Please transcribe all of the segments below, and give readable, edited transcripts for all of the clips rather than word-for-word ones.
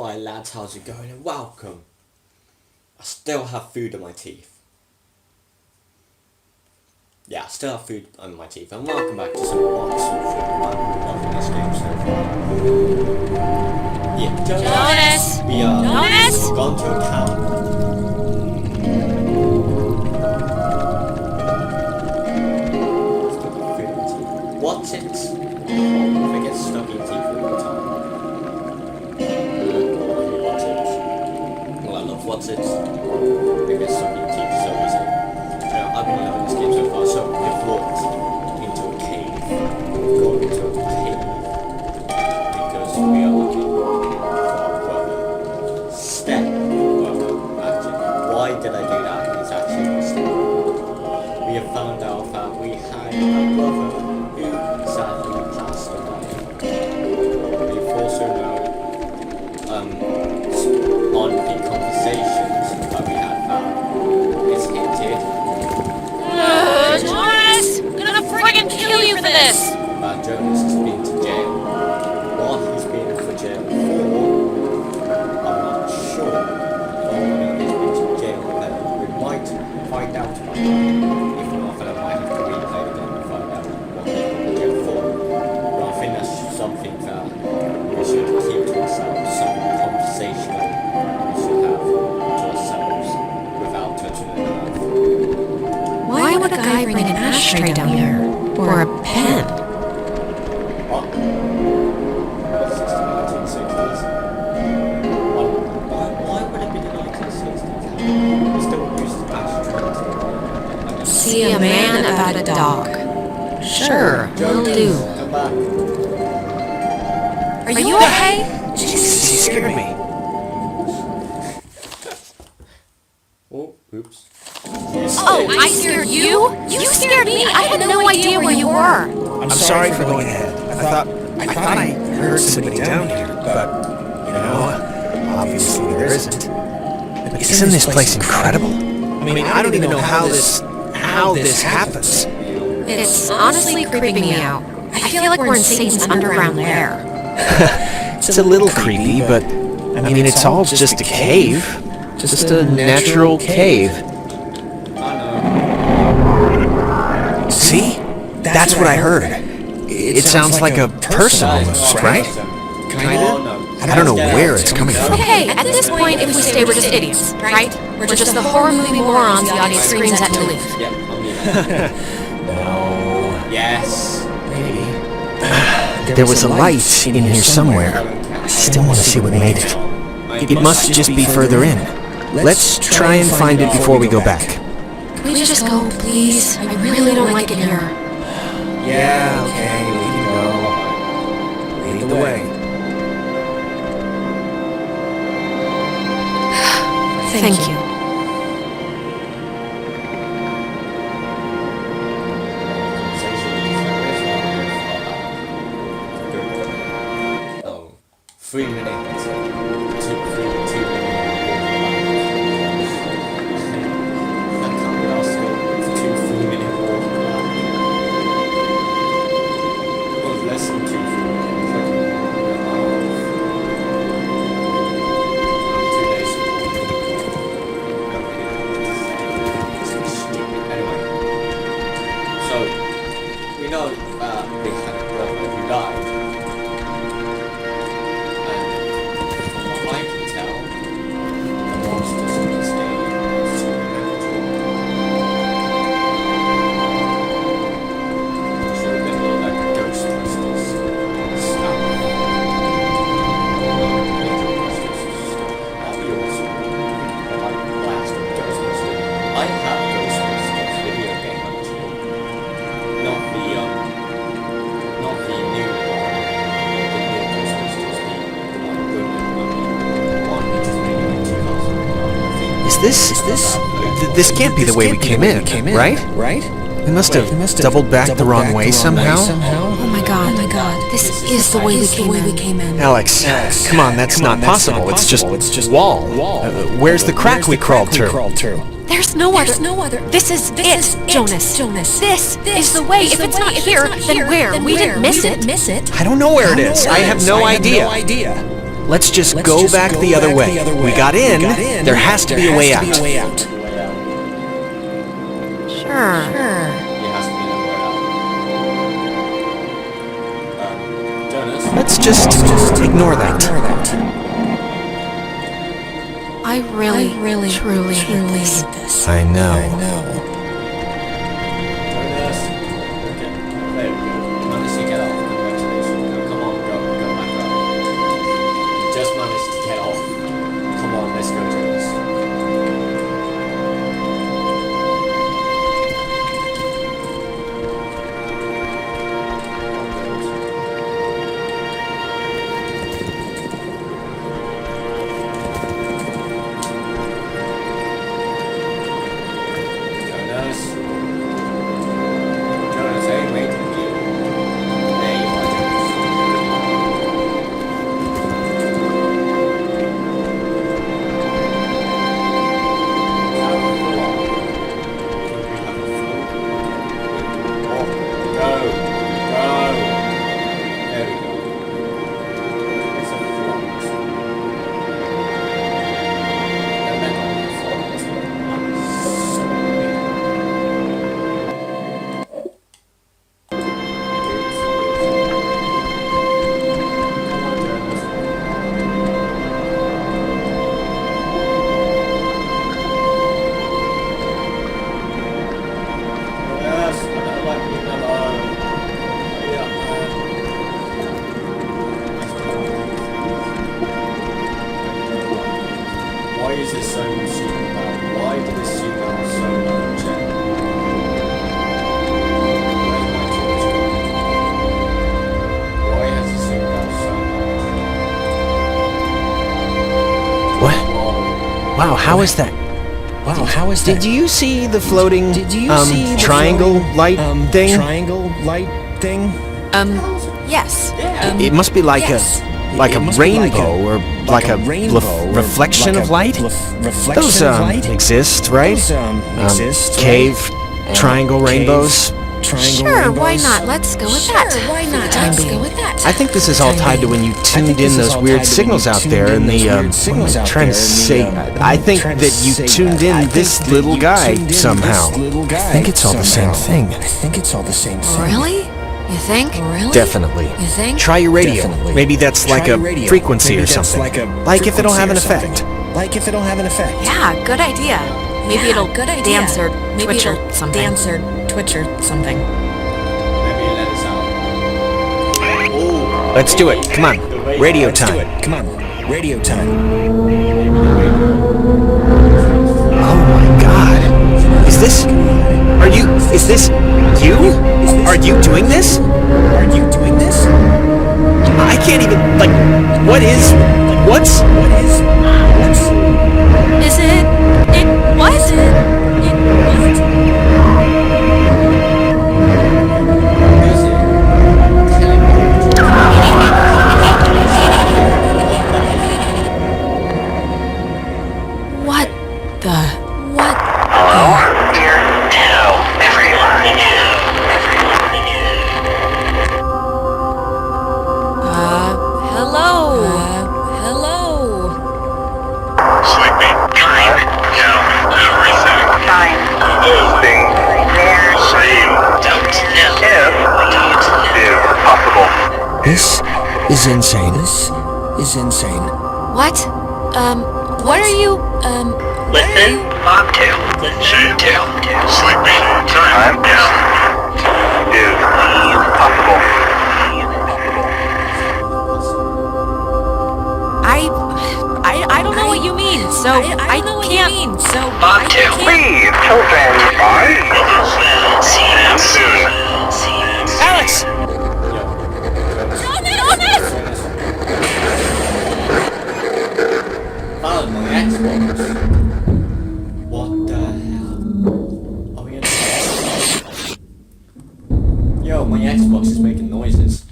Hi lads, how's it going? And welcome. I still have food in my teeth. Yeah, I still have food on my teeth. And welcome back to some oxenfree. I'm loving this game so far. Yeah, Jonas! We are Jonas! gone to a camp. What's it? If it gets stuck in your teeth all the time. What's it? Well, I love what's it. It gets stuck in your teeth so easy. I've been loving this game so far. So we've walked into a cave. We've gone into a cave because we are looking for our brother. Step brother, actually. Why did I do that? It's actually my step. We have found out that we had a brother who sadly passed away. We've also known on the conversations that we had that it's hinted Jonas! I'm gonna friggin' kill you for this! Jonas has been to jail. What he's been for jail for, I'm not sure. All I know he's been to jail there. We might find out about that. If not, then I might have to replay it again and find out what he's been to jail for. But I think that's something that we should keep to ourselves, something conversational we should have to ourselves without touching the nerve. Why would a guy bring an ashtray down here? Or a pen? What? 1960s. Why would it be the 1960s? We still used ashtrays. See a man about a dog. Sure, will do. Come back. Are you okay? Jesus, he scared me. Oh, oops. Oh, I scared you? You scared me? I had no idea where you were. I'm sorry for going ahead. I thought I heard somebody down here, but, you know, obviously there isn't. But isn't this place incredible? I mean, I don't even know how this happens. It's honestly creeping me out. I feel like we're in Satan's underground lair. It's a little creepy, but, I mean, it's all just a cave. Just a natural cave. See? That's what I heard. It sounds like a person almost, right? Kinda? I don't know where it's coming from. Okay, at this point, if we stay, we're just idiots, right? We're just the horror movie morons the audience screams at to leave. Yeah, I'm No. Yes. Maybe. There was a light in here somewhere. I still want to see what made it. It must just be further in. Let's try and find it before we go back. Can we just go, please? I really don't like it here. Yeah, okay, we can go. Lead the way. Thank you. Oh, 3 minutes. 2 minutes. That can't be asked for 3-minute walk. Well, less than 2 minutes. 2 days. Anyway, so we know that we had a brother who died. From what I can tell, the monsters in this game are supernatural. So we're gonna be like Ghostbusters and stuff. That'd be awesome. Like blast of Ghostbusters. I have Ghostbusters video game actually. Not the new one. The new Ghostbusters, the one with one which is made in 2000. This can't be the way we came in, right? We must have doubled back the wrong way somehow. Oh my god, this is the way we came in. Alex, come on, that's not possible. It's just wall. Where's the crack we crawled through? There's no other. This is it, Jonas. This is the way. If it's not here, then where? We didn't miss it. I don't know where it is. I have no idea. let's just go back the other way. We got in, there has to be a way out. Sure. There has to be no way out. Jonas? Let's just ignore that. I really, truly hate this. I know. Jonas? Okay, there we go. Managed to get off. Congratulations. No, come on, go back up. You just managed to get off. Come on, let's go, Jonas. Jonas. Jonas, I ain't waiting for you. There you are, Why is this so super bad? Why did this suit now so much? Where's my torch gone? Why has this suit now so much? What? Wow, how is that? Did you see the floating triangle light thing? Yes. It must be like a rainbow or like a reflection of light. Those exist, right? Cave triangle rainbows. Sure, why not? Let's go with that. I think this is all tied to when you tuned in those weird signals out there in the, what am I trying to say? I think that you tuned in this little guy somehow. I think it's all the same thing. Really? You think? Really? Definitely. You think? Try your radio. Maybe that's like a frequency or something. Like if it'll have an effect. Yeah, good idea. Maybe it'll dance or twitch or something. Maybe let us out. Oh, Let's do it. Come on. Radio time. Oh my god. Is this you? Are you doing this? I can't even, what's... Is it? What? What the? Hello. Sleepy. Time. Down. Everything. Fine. Everything. There. Same. Don't know. If possible. This is insane. What? What are you, Listen. Bob 2. Listen. 2. Sleepy. Time. Down. If possible. I don't know what you mean, so I can't. Bob 2. Please, children. Bye. See you soon. Alex! Found my Xbox. What the hell? Are we in? Yo, my Xbox is making noises.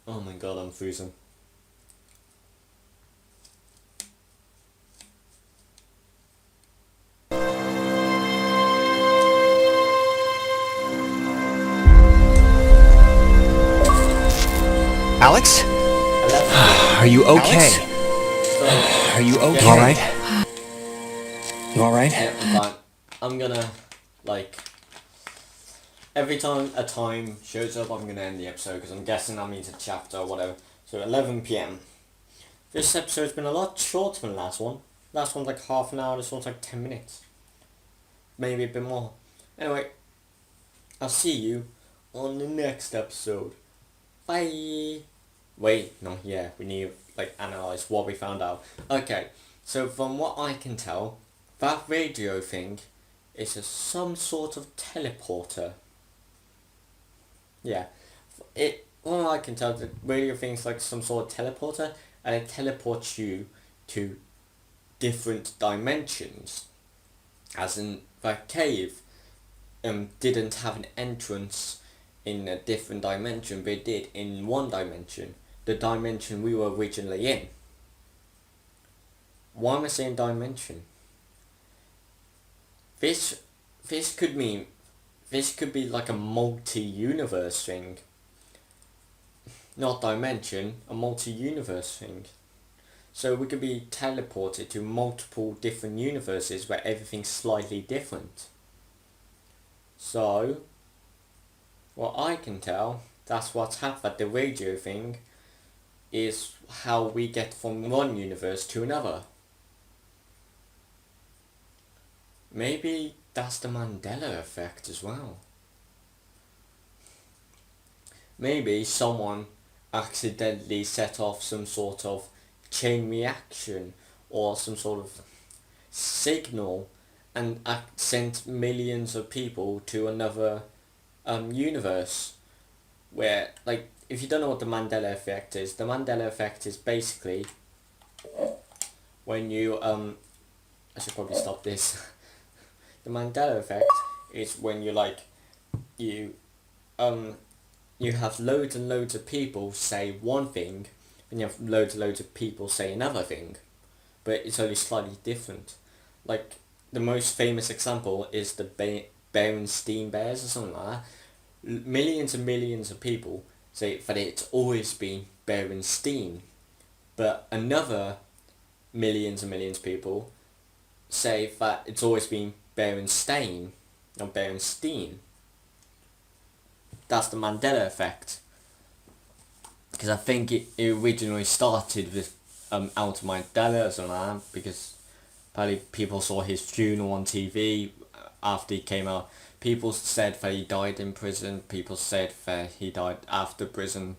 Oh my god, I'm freezing. Alex? 11. Are you okay? So, Are you okay? yeah, You alright? You alright? yeah, I'm fine. I'm gonna, like, every time a time shows up, I'm gonna end the episode, because I'm guessing that means a chapter or whatever. So 11 PM. This episode's been a lot shorter than the last one. Last one's like half an hour, this one's like 10 minutes. Maybe a bit more. Anyway, I'll see you on the next episode. Bye! Wait, no, yeah, we need to, like, analyse what we found out. Okay, so from what I can tell, that radio thing is some sort of teleporter. Yeah, what I can tell, the radio thing's like some sort of teleporter, and it teleports you to different dimensions. As in, that cave didn't have an entrance in a different dimension, but it did in one dimension, the dimension we were originally in. Why am I saying dimension? This could mean, this could be like a multi-universe thing. Not dimension, a multi-universe thing. So we could be teleported to multiple different universes where everything's slightly different. So, what I can tell, that's what's happened. The radio thing is how we get from one universe to another. Maybe that's the Mandela effect as well. Maybe someone accidentally set off some sort of chain reaction or some sort of signal and sent millions of people to another universe where, like, if you don't know what the Mandela effect is basically when you I should probably stop this. The Mandela effect is when you you have loads and loads of people say one thing, and you have loads and loads of people say another thing, but it's only slightly different. Like, the most famous example is the Berenstain Bears or something like that. Millions and millions of people say that it's always been Berenstain, but another millions and millions of people say that it's always been Berenstain, or Berenstain. That's the Mandela effect. Because I think it originally started with out of Mandela or something like that, because probably people saw his funeral on TV after he came out. People said that he died in prison, people said that he died after prison.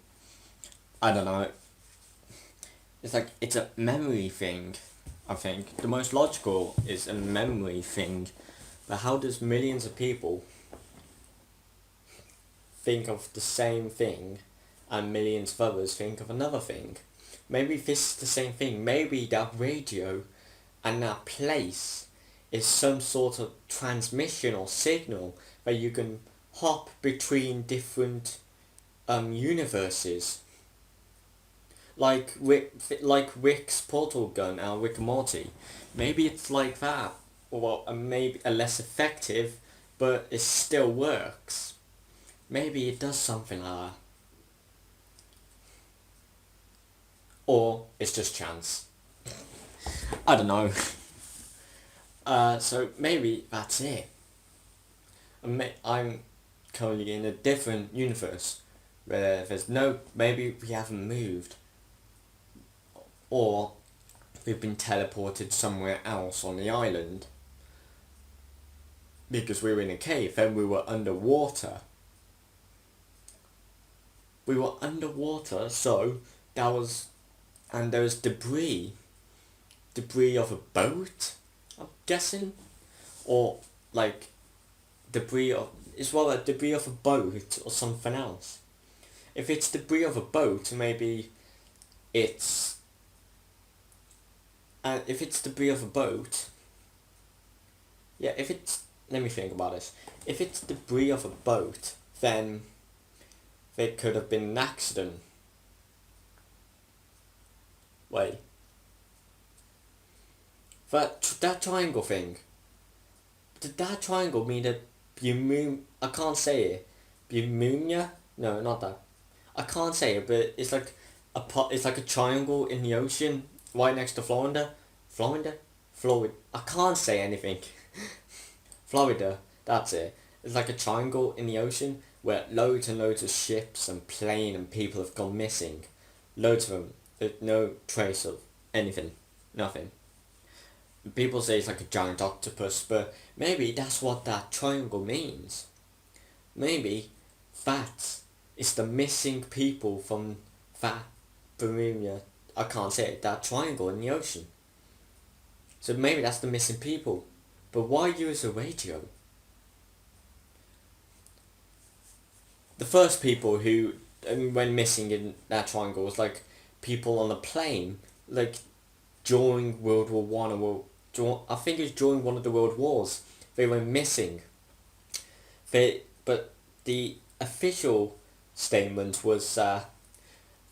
I don't know. It's like, it's a memory thing, I think. The most logical is a memory thing. But how does millions of people think of the same thing and millions of others think of another thing? Maybe this is the same thing. Maybe that radio and that place is some sort of transmission or signal where you can hop between different universes. Like Rick's portal gun out of Rick and Morty. Maybe it's like that. Or maybe a less effective, but it still works. Maybe it does something like that. Or it's just chance. I don't know. So maybe that's it. I'm currently in a different universe where there's no, maybe we haven't moved, or we've been teleported somewhere else on the island because we were in a cave and we were underwater. We were underwater, so there was debris of a boat, I'm guessing, or like debris of a boat or something else. If it's debris of a boat, maybe it's if it's debris of a boat, yeah, let me think about this. If it's debris of a boat, then it could have been an accident. Wait. That triangle thing. Did that triangle mean that I can't say it. Bumunia? No, not that. I can't say it, but it's like it's like a triangle in the ocean right next to Florida. Florida? Florida. I can't say anything. Florida, that's it. It's like a triangle in the ocean where loads and loads of ships and plane and people have gone missing. Loads of them. There's no trace of anything. Nothing. People say it's like a giant octopus, but maybe that's what that triangle means. Maybe that is the missing people from that Bermuda. I can't say it. That triangle in the ocean. So maybe that's the missing people. But why use a radio? The first people who went missing in that triangle was like people on a plane, like during World War One or I think it was during one of the world wars. They went missing. But the official statement was that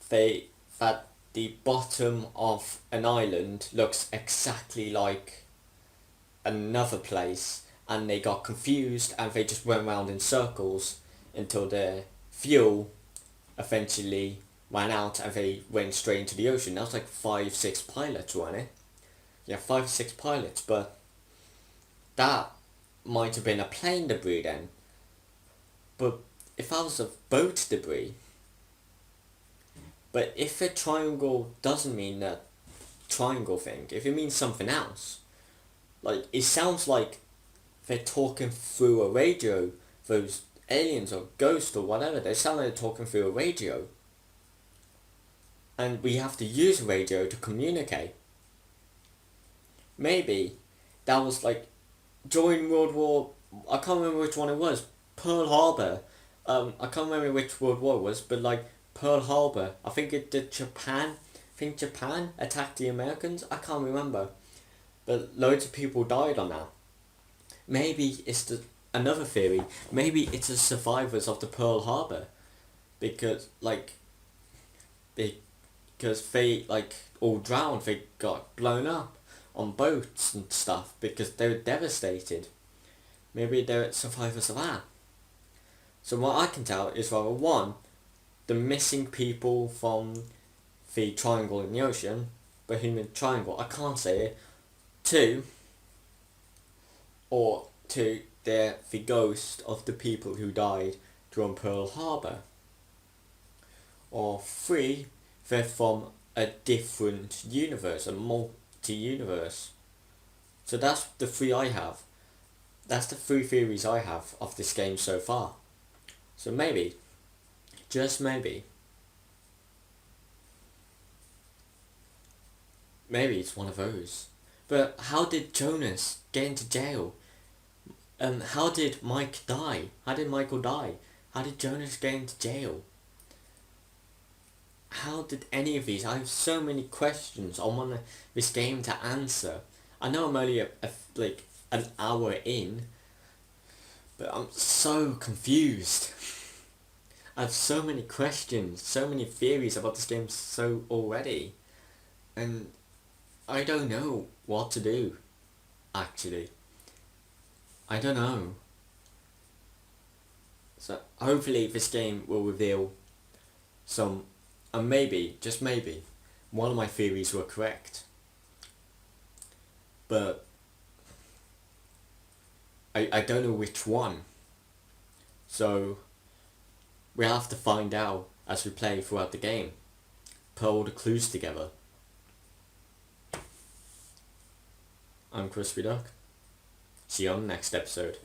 the bottom of an island looks exactly like another place, and they got confused and they just went around in circles until their fuel eventually ran out and they went straight into the ocean. That was like 5-6 pilots, wasn't it? Yeah, 5-6 pilots, but that might have been a plane debris then. But if that was a boat debris, but if a triangle doesn't mean that triangle thing, if it means something else, like it sounds like they're talking through a radio, those aliens or ghosts or whatever, they sound like they're talking through a radio. And we have to use a radio to communicate. Maybe that was like during World War, I can't remember which one it was, Pearl Harbor. I can't remember which World War it was, but like Pearl Harbor, I think it did Japan. I think Japan attacked the Americans. I can't remember, but loads of people died on that. Maybe it's another theory. Maybe it's the survivors of the Pearl Harbor, because they like all drowned. They got blown up on boats and stuff because they were devastated. Maybe they're survivors of that. So what I can tell is rather one, the missing people from the triangle in the ocean, Bermuda Triangle, I can't say it. Two, they're the ghost of the people who died during Pearl Harbor. Or three, they're from a different universe, a multi-universe. So that's the three I have. That's the three theories I have of this game so far. So maybe, just maybe it's one of those. But how did Jonas get into jail? How did Mike die? How did Michael die? How did Jonas get into jail? How did any of these? I have so many questions I want this game to answer. I know I'm only like an hour in, but I'm so confused. I have so many questions, so many theories about this game already, and I don't know what to do, actually. I don't know. So hopefully this game will reveal some, and maybe, just maybe, one of my theories were correct. But I don't know which one. So we have to find out as we play throughout the game. Put all the clues together. I'm Crispy Duck. See you on the next episode.